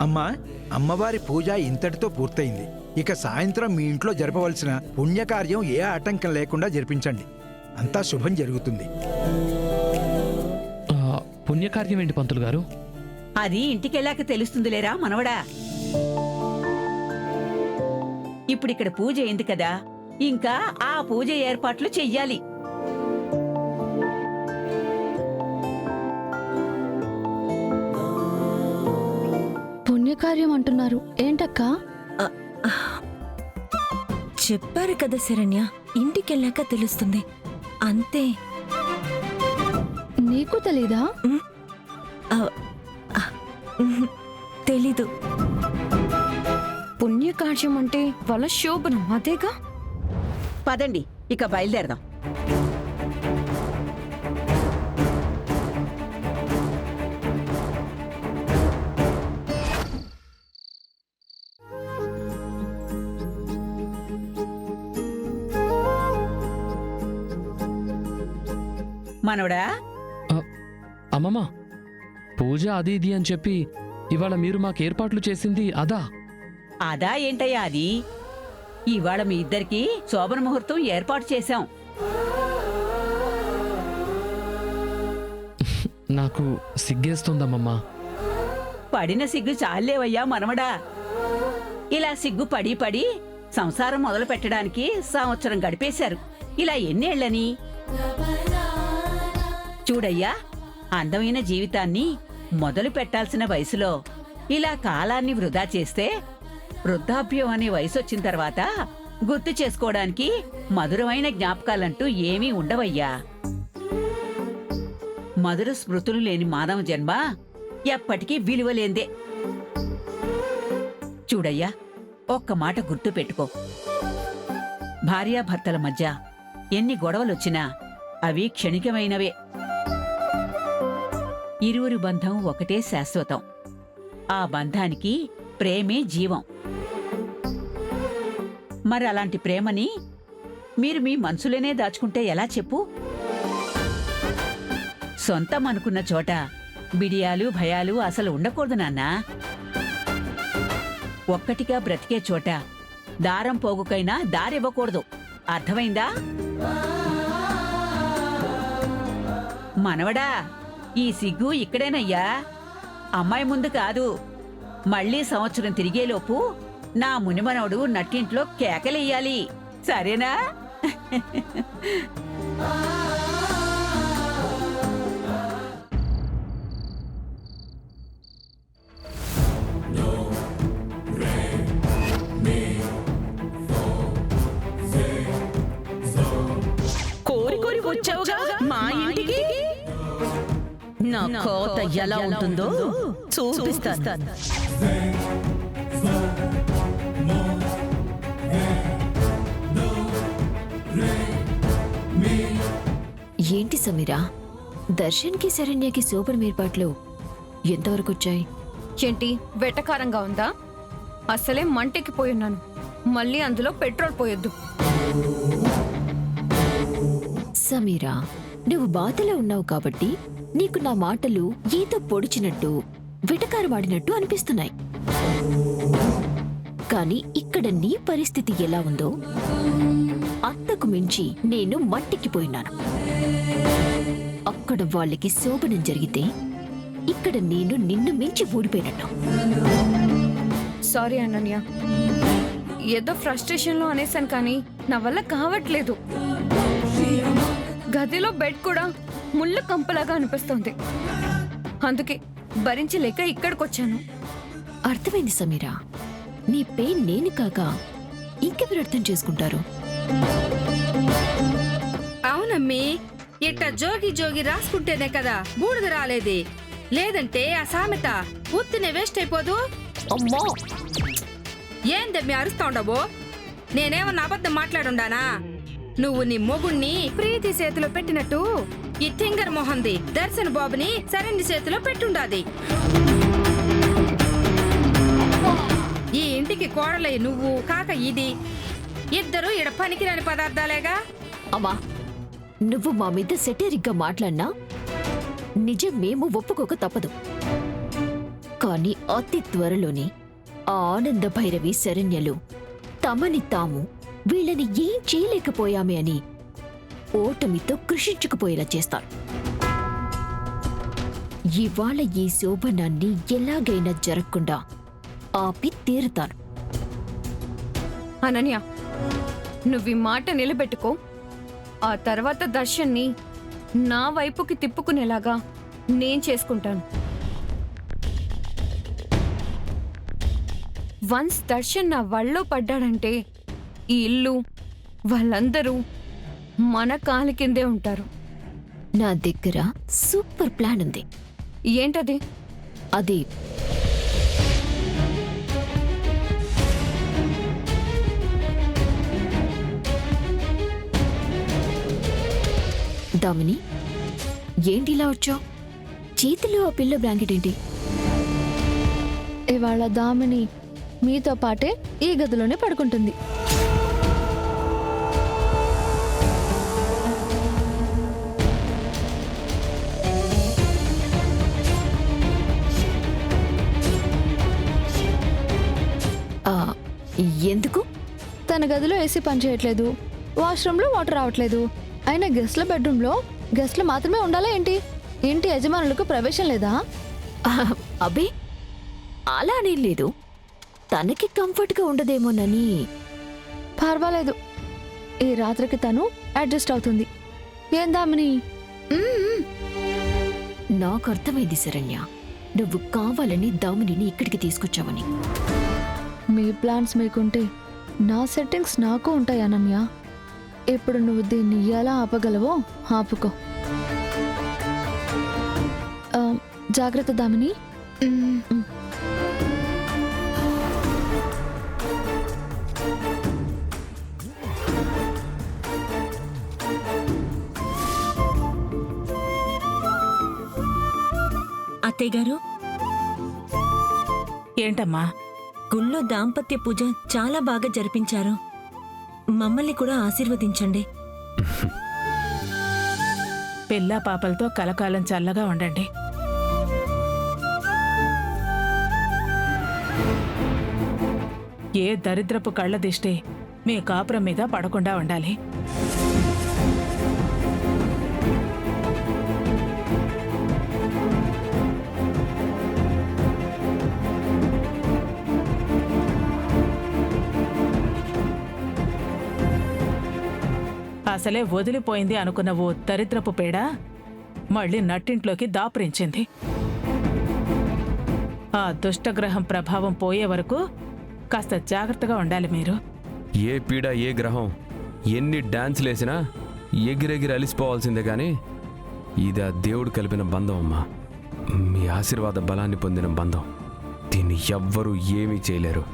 అమ్మా, అమ్మవారి పూజ ఇంతటితో పూర్తయింది. ఇక సాయంత్రం మీ ఇంట్లో జరపవలసిన పుణ్యకార్యం ఏ ఆటంకం లేకుండా జరిపించండి. అంతా శుభం జరుగుతుంది. పుణ్యకార్యం ఏంటి పంతులు గారు? అది ఇంటికెళ్ళాక తెలుస్తుందిలేరా మనవడా. ఇప్పుడిక్కడ పూజ అయింది కదా, ఇంకా ఆ పూజ ఏర్పాట్లు చెయ్యాలి. పుణ్యకార్యం అంటున్నారు ఏంటక్కా? చెప్పారు కదా శరణ్య, ఇంటికెళ్ళాక తెలుస్తుంది అంతే. నీకు తెలీదా? తెలీదు. పుణ్యకార్యం అంటే వాళ్ళ శోభనం అదేగా. పదండి, ఇక బయలుదేరదాం. మనవడా, అమ్మమ్మ, పూజ అది ఇది అని చెప్పి ఇవాళ మీరు మాకు ఏర్పాట్లు చేసింది అదా? అదా ఏంటయ్యా అది? ఇవాళ మీ ఇద్దరికి శోభన ముహూర్తం ఏర్పాటు చేశాం. నాకు సిగ్గేస్తుందమ్మమ్మా. పడిన సిగ్గు చాలేవయ్యా మనవడా. ఇలా సిగ్గు పడి పడి సంసారం మొదలు పెట్టడానికి సంవత్సరం గడిపేశారు. ఇలా ఎన్నేళ్లని? చూడయ్యా, అందమైన జీవితాన్ని మొదలు పెట్టాల్సిన వయసులో ఇలా కాలాన్ని వృధా చేస్తే వృద్ధాప్యం అనే వయసు వచ్చిన తర్వాత గుర్తు చేసుకోవడానికి మధురమైన జ్ఞాపకాలంటూ ఏమీ ఉండవయ్యా. మధుర స్మృతులు లేని మానవ జన్మ ఎప్పటికీ విలువలేందే. చూడయ్యా, ఒక్క మాట గుర్తు పెట్టుకో. భార్యాభర్తల మధ్య ఎన్ని గొడవలొచ్చినా అవి క్షణికమైనవే. ఇరువురి బంధం ఒకటే శాశ్వతం. ఆ బంధానికి ప్రేమే జీవం. మరి అలాంటి ప్రేమని మీరు మీ మనసులోనే దాచుకుంటే ఎలా చెప్పు? సొంతం అనుకున్న చోట బిడియాలు భయాలు అసలు ఉండకూడదు నాన్నా. ఒక్కటిగా బ్రతికే చోట దారం పోగుకైనా దారివ్వకూడదు. అర్థమైందా? మనవడా, ఈ సిగ్గు ఇక్కడేనయ్యా, అమ్మాయి ముందు కాదు. మళ్ళీ సంవత్సరం తిరిగేలోపు నా మునిమనవడు నట్టింట్లో కేకలేయాలి, సరేనా? కోరి కోరి వచ్చావుగా మా ఇంటికి. నా కోత ఎలా ఉంటుందో చూపిస్తాను. ఏంటి సమీరా, దర్శన్కి శరణ్యకి శోభనం ఏర్పాట్లు ఎంతవరకు వచ్చాయి? ఏంటి వెటకారంగా ఉందా? అసలే మంటెక్కిపోయున్నాను, మళ్ళీ అందులో పెట్రోల్ పోయొద్దు. సమీరా, నువ్వు బాధలో ఉన్నావు కాబట్టి నీకు నా మాటలు ఏదో పొడిచినట్టు వెటకారమాడినట్టు అనిపిస్తున్నాయి. కానీ ఇక్కడ నీ పరిస్థితి ఎలా ఉందో అంతకు మించి నేను మట్టిక్కిపోయినాను. అక్కడ వాళ్ళకి శోభనం జరిగితే ఇక్కడ నేను నిన్ను మించి ఊడిపోయినట్టు. సారీ అనన్య, ఏదో ఫ్రస్ట్రేషన్లో అనేసాను కానీ నా వల్ల కావట్లేదు. గదిలో బెడ్ కూడా ముళ్ళ కంపలాగా అనిపిస్తోంది. అందుకే భరించలేక ఇక్కడికొచ్చాను. అర్థమైంది సమీరా, నీ పెయిన్ నేను కాక ఇంకెవరు అర్థం చేసుకుంటారు? అవునమ్మీ, ఇట్ట జోగి జోగి రాసుకుంటేనే కదా బూడిద రాలేది. లేదంటే ఆ సామెత ఉత్తినే వేస్ట్ అయిపోదు. అమ్మా, ఏందమ్మీ అరుస్తా ఉండవు? నేనేమన్నా అబద్ధం మాట్లాడుండానా? నువ్వు నీ మొగుణ్ణి ప్రీతి చేతిలో పెట్టినట్టు ఈ తింగర్ మొహంది దర్శన్ బాబుని శరణ్య చేతిలో పెట్టుండాది. ఈ ఇంటికి కోడలై నువ్వు కాక ఇది ఇద్దరు ఇడ పనికిరాని పదార్థాలేగా. అమ్మా, నువ్వు మా మీద సెటేరిగ్గా మాట్లాడినా నిజం మేము ఒప్పుకోక తప్పదు. కానీ అతి త్వరలోనే ఆ ఆనంద భైరవి శరణ్యలు తమని తాము వీళ్ళని ఏం చేయలేకపోయామే అని ఓటమితో కృషించుకుపోయేలా చేస్తారు. ఇవాళ ఈ శోభనాన్ని ఎలాగైనా జరగకుండా ఆపి తీరుతాను. అనన్య, నువ్వు ఈ మాట నిలబెట్టుకో. ఆ తర్వాత దర్శన్ని నా వైపుకి తిప్పుకునేలాగా నేను చేసుకుంటాను. వన్స్ దర్శన్ నా వళ్ళో పడ్డాడంటే ఈ ఇల్లు వాళ్ళందరూ మన కాలి కిందే ఉంటారు. నా దగ్గర సూపర్ ప్లాన్ ఉంది. ఏంటది? అది దామిని, ఏంటిలా వచ్చావు? చేతిలో ఆ పిల్ల బ్లాంకెట్ ఏంటి? ఇవాళ దామిని మీతో పాటే ఈ గదిలోనే పడుకుంటుంది. ఎందుకు? తన గదిలో ఏసీ పనిచేయట్లేదు, వాష్రూమ్లో వాటర్ రావట్లేదు. అయినా గెస్ట్ల బెడ్రూమ్లో గెస్ట్లు మాత్రమే ఉండాలా ఏంటి? ఇంటి యజమానులకు ప్రవేశం లేదా? అబ్బే, అలానే లేదు. తనకి కంఫర్ట్గా ఉండదేమోనని. పర్వాలేదు, ఈ రాత్రికి తను అడ్జస్ట్ అవుతుంది. ఏం దామిని? నాకు అర్థమైంది శరణ్య, నువ్వు కావాలని దామినిని ఇక్కడికి తీసుకొచ్చావని. మీ ప్లాన్స్ మీకుంటే నా సెట్టింగ్స్ నాకు ఉంటాయి అనన్య. ఇప్పుడు నువ్వు దీన్ని ఎలా ఆపగలవో ఆపుకో. జాగ్రత్త దామిని. అత్తయ్య గారు, ఏంటమ్మా? గుళ్ళో దాంపత్య పూజ చాలా బాగా జరిపించారు. మమ్మల్ని కూడా ఆశీర్వదించండి. పిల్లా పాపలతో కలకాలం చల్లగా ఉండండి. ఏ దరిద్రపు కళ్ళ దిష్టి మీ కాపురం మీద పడకుండా ఉండాలి. అసలే వదిలిపోయింది అనుకున్న ఓ దరిద్రపు పేడ మళ్ళీ నట్టింట్లోకి దాపురించింది. ఆ దుష్టగ్రహం ప్రభావం పోయే వరకు కాస్త జాగ్రత్తగా ఉండాలి మీరు. ఏ పీడ ఏ గ్రహం ఎన్ని డాన్సులేసినా ఎగిరెగిరి అలిసిపోవాల్సిందే కానీ ఇది ఆ దేవుడు కలిపిన బంధం అమ్మా. మీ ఆశీర్వాద బలాన్ని పొందిన బంధం. దీన్ని ఎవ్వరూ ఏమీ చేయలేరు.